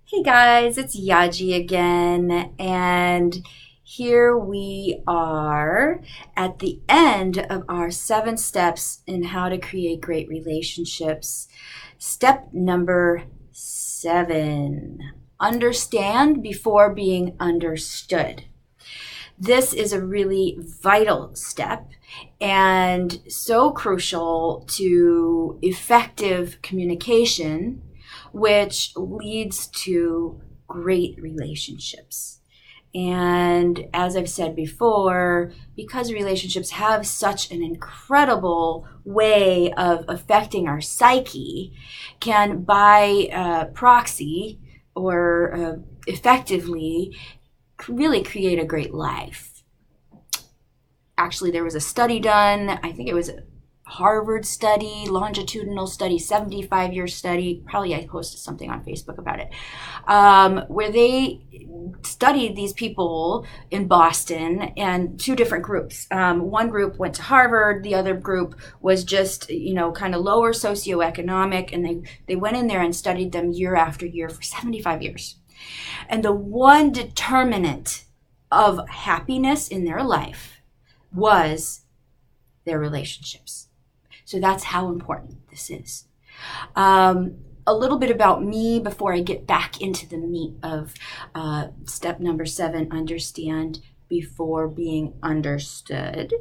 Hey guys, it's Yaji again, and here we are at the end of our 7 steps in how to create great relationships. Step number 7, understand before being understood. This is a really vital step and so crucial to effective communication, which leads to great relationships. And as I've said before, because relationships have such an incredible way of affecting our psyche, can by proxy or effectively really create a great life. Actually, there was a study done, I think it was a Harvard study, longitudinal study, 75-year study, probably I posted something on Facebook about it, where they studied these people in Boston and 2 different groups. One group went to Harvard, the other group was just, kind of lower socioeconomic, and they went in there and studied them year after year for 75 years. And the one determinant of happiness in their life was their relationships. So that's how important this is. A little bit about me before I get back into the meat of step number 7, understand before being understood.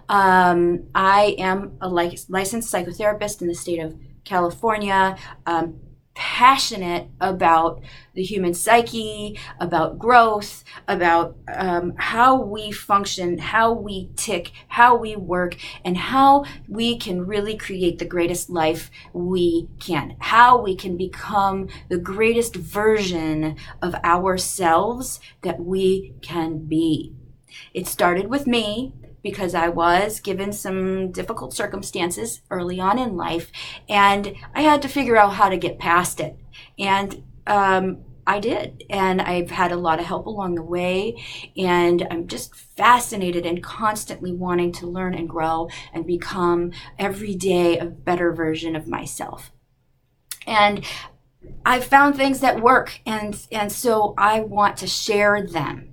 I am a licensed psychotherapist in the state of California, passionate about the human psyche, about growth, about how we function, how we tick, how we work, and how we can really create the greatest life we can, how we can become the greatest version of ourselves that we can be. It started with me, because I was given some difficult circumstances early on in life, and I had to figure out how to get past it. And I did, and I've had a lot of help along the way, and I'm just fascinated and constantly wanting to learn and grow and become every day a better version of myself. And I've found things that work, and so I want to share them.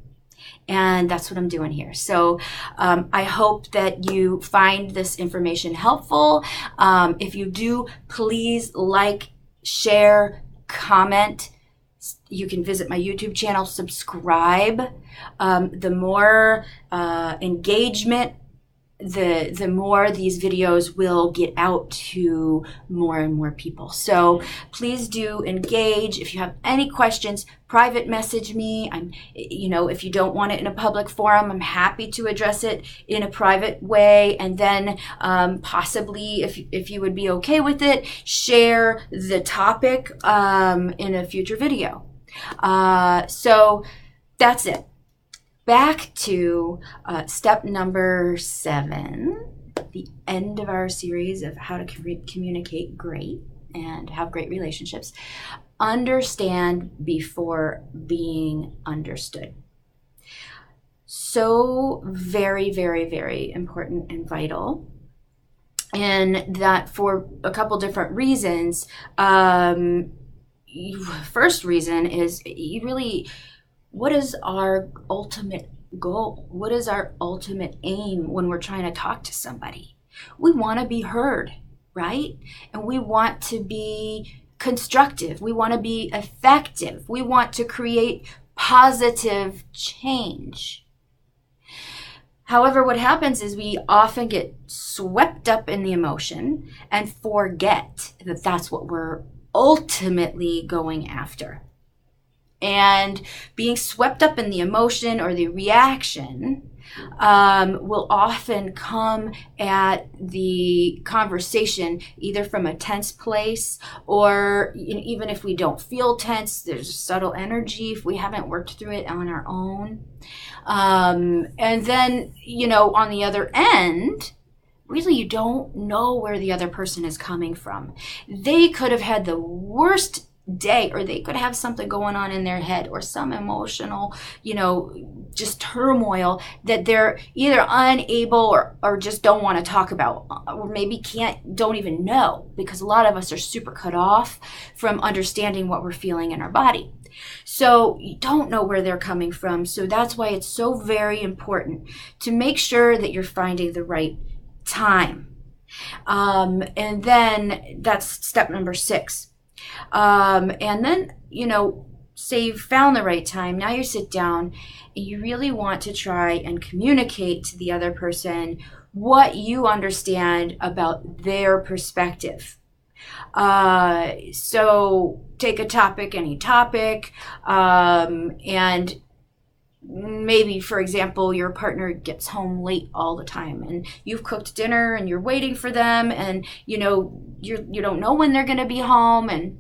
And that's what I'm doing here. So I hope that you find this information helpful. If you do, please like, share, comment. You can visit my YouTube channel, subscribe. The more engagement, the more these videos will get out to more and more people. So please do engage. If you have any questions, private message me. If you don't want it in a public forum, I'm happy to address it in a private way. And then possibly, if you would be okay with it, share the topic in a future video. So that's it. Back to step number 7, the end of our series of how to communicate great and have great relationships. Understand before being understood. So very, very, very important and vital. And that for a couple different reasons. First reason is what is our ultimate goal? What is our ultimate aim when we're trying to talk to somebody? We want to be heard, right? And we want to be constructive. We want to be effective. We want to create positive change. However, what happens is we often get swept up in the emotion and forget that that's what we're ultimately going after. And being swept up in the emotion or the reaction will often come at the conversation either from a tense place, or even if we don't feel tense, there's a subtle energy if we haven't worked through it on our own. And then, on the other end, really you don't know where the other person is coming from. They could have had the worst day, or they could have something going on in their head or some emotional, just turmoil that they're either unable or just don't want to talk about, or maybe don't even know, because a lot of us are super cut off from understanding what we're feeling in our body. So you don't know where they're coming from. So that's why it's so very important to make sure that you're finding the right time. And then that's step number 6. And then, say you've found the right time. Now you sit down and you really want to try and communicate to the other person what you understand about their perspective. So take a topic, any topic, and maybe, for example, your partner gets home late all the time and you've cooked dinner and you're waiting for them, and you don't know when they're going to be home, and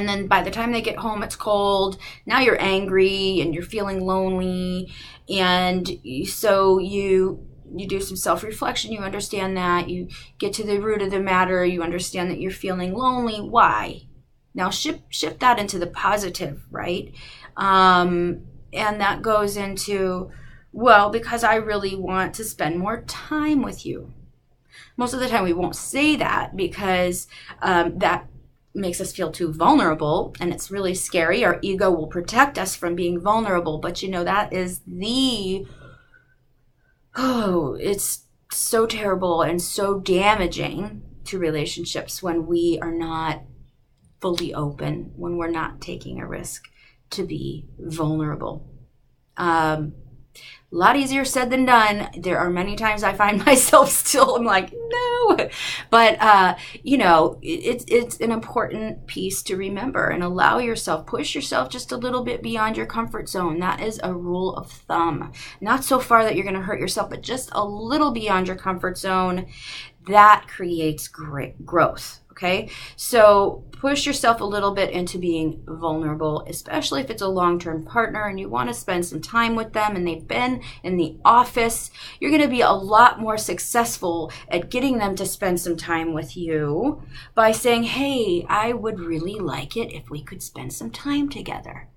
then by the time they get home it's cold. Now you're angry and you're feeling lonely, and so you do some self-reflection. You understand that, you get to the root of the matter, you understand that you're feeling lonely. Why? Now shift that into the positive, right? And that goes into, well, because I really want to spend more time with you. Most of the time we won't say that because that makes us feel too vulnerable, and it's really scary. Our ego will protect us from being vulnerable, but that is it's so terrible and so damaging to relationships when we are not fully open, when we're not taking a risk to be vulnerable. A lot easier said than done. There are many times I find myself still, I'm like, no. But, it's an important piece to remember, and push yourself just a little bit beyond your comfort zone. That is a rule of thumb. Not so far that you're going to hurt yourself, but just a little beyond your comfort zone. That creates great growth. Okay, so push yourself a little bit into being vulnerable, especially if it's a long-term partner and you want to spend some time with them and they've been in the office. You're going to be a lot more successful at getting them to spend some time with you by saying, hey, I would really like it if we could spend some time together.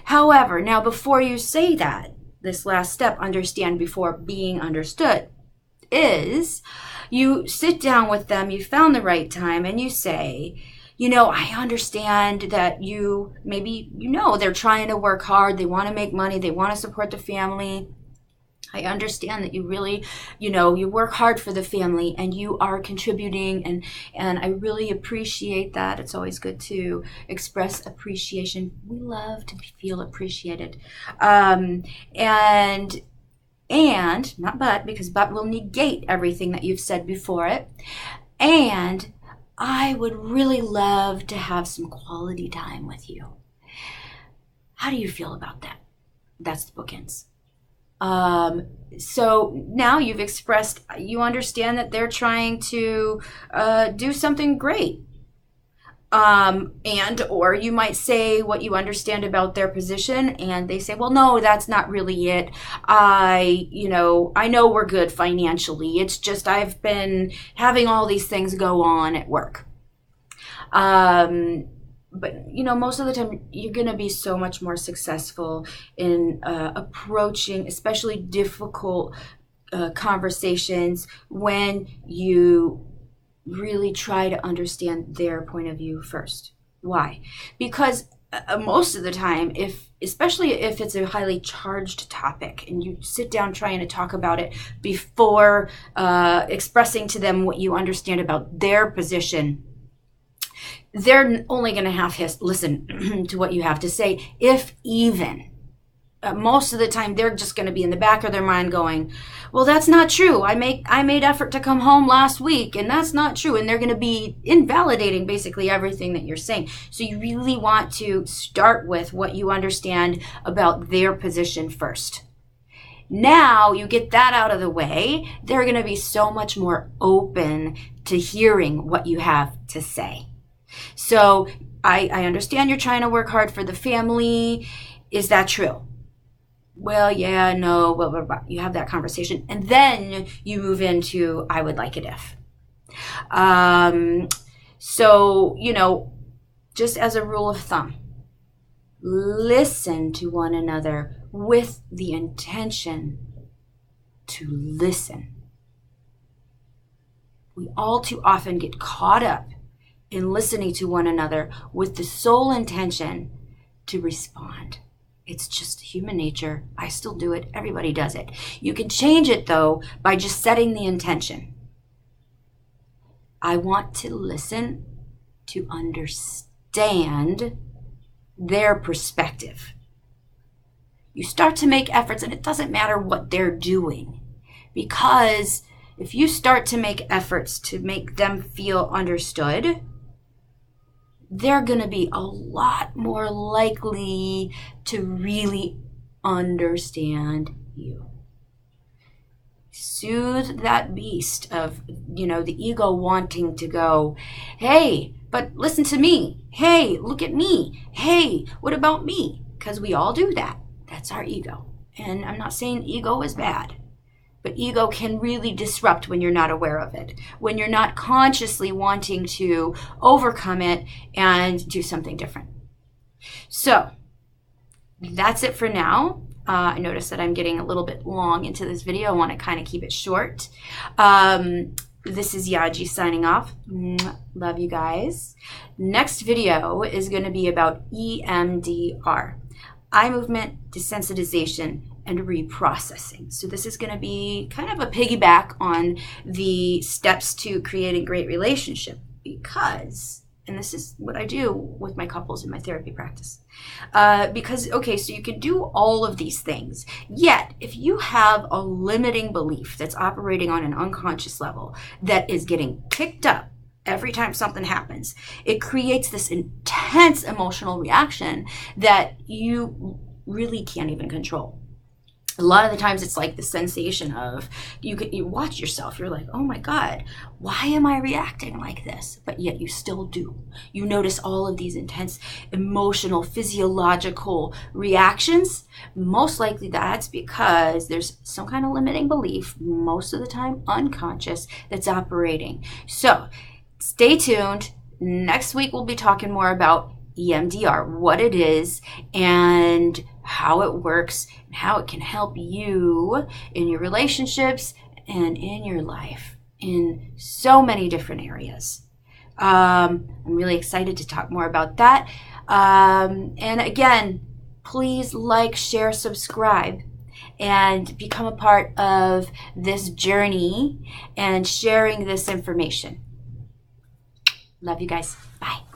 However, now before you say that, this last step, understand before being understood, is you sit down with them, you found the right time, and you say, I understand that they're trying to work hard, they want to make money, they want to support the family. I understand that you really, you work hard for the family and you are contributing, and I really appreciate that. It's always good to express appreciation. We love to feel appreciated. Not but, because but will negate everything that you've said before it. And I would really love to have some quality time with you. How do you feel about that? That's the bookends. So now you've expressed, you understand that they're trying to do something great. Or you might say what you understand about their position, and they say, well, no, that's not really it. I know we're good financially. It's just I've been having all these things go on at work. But, most of the time you're going to be so much more successful in approaching especially difficult conversations when you really try to understand their point of view first. Why? Because most of the time, especially if it's a highly charged topic and you sit down trying to talk about it before expressing to them what you understand about their position, they're only going to have to listen to what you have to say, if even. Most of the time, they're just going to be in the back of their mind going, well, that's not true. I made effort to come home last week, and that's not true. And they're going to be invalidating basically everything that you're saying. So you really want to start with what you understand about their position first. Now you get that out of the way, they're going to be so much more open to hearing what you have to say. So I understand you're trying to work hard for the family. Is that true? Well, yeah, no, blah, blah, blah. You have that conversation. And then you move into, I would like it if. So, just as a rule of thumb, listen to one another with the intention to listen. We all too often get caught up in listening to one another with the sole intention to respond. It's just human nature. I still do it. Everybody does it. You can change it, though, by just setting the intention. I want to listen to understand their perspective. You start to make efforts, and it doesn't matter what they're doing, because if you start to make efforts to make them feel understood, they're going to be a lot more likely to really understand you. Soothe that beast of, the ego wanting to go, hey, but listen to me. Hey, look at me. Hey, what about me? Because we all do that. That's our ego. And I'm not saying ego is bad, but ego can really disrupt when you're not aware of it, when you're not consciously wanting to overcome it and do something different. So that's it for now. I noticed that I'm getting a little bit long into this video. I want to kind of keep it short. This is Yaji signing off. Love you guys. Next video is going to be about EMDR, eye movement desensitization and reprocessing. So this is going to be kind of a piggyback on the steps to creating great relationship, because, and this is what I do with my couples in my therapy practice, because, okay, so you can do all of these things, yet if you have a limiting belief that's operating on an unconscious level that is getting picked up every time something happens, it creates this intense emotional reaction that you really can't even control. A lot of the times it's like the sensation of, you watch yourself, you're like, oh my God, why am I reacting like this? But yet you still do. You notice all of these intense emotional, physiological reactions. Most likely that's because there's some kind of limiting belief, most of the time unconscious, that's operating. So stay tuned. Next week we'll be talking more about EMDR, what it is, and how it works, and how it can help you in your relationships and in your life in so many different areas. I'm really excited to talk more about that. And again, please like, share, subscribe, and become a part of this journey and sharing this information. Love you guys. Bye.